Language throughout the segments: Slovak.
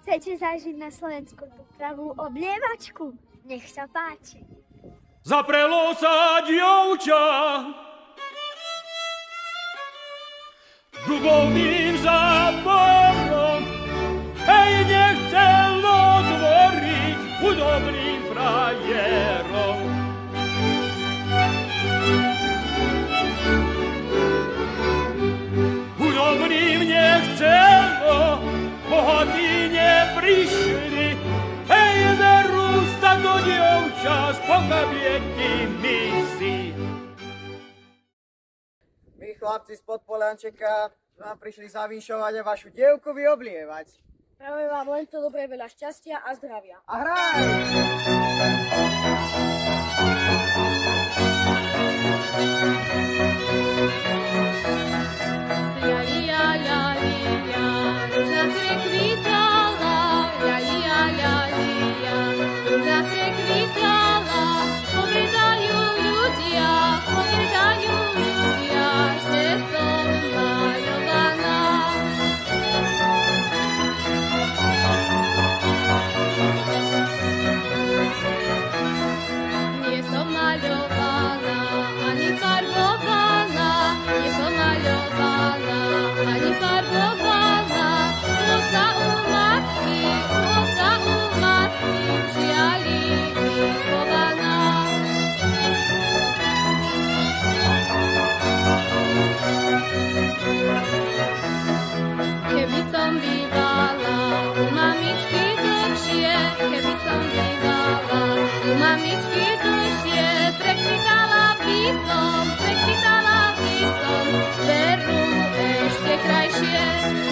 Chcete zažiť na Slovensku tú pravú oblievačku? Nech sa páči. Zaprelo sa dievča dubovým záporom, hej, nechcelo tvoriť chudobným frajerom. Chudobným nechcelo, bohatí neprišli, hej, veru sa do dievča z pokabieky misi. My, chlapci spod Poliančeka, vám prišli zavinšovať a vašu dievku vyoblievať. Práve vám len to dobré, veľa šťastia a zdravia. A hraj!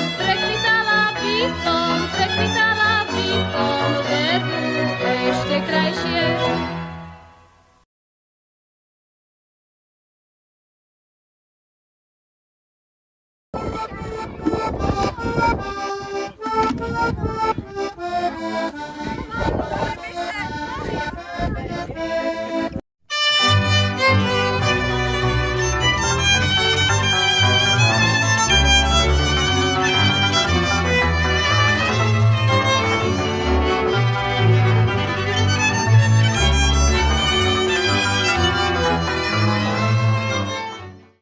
Prekvitala by som, veru ešte krajšie.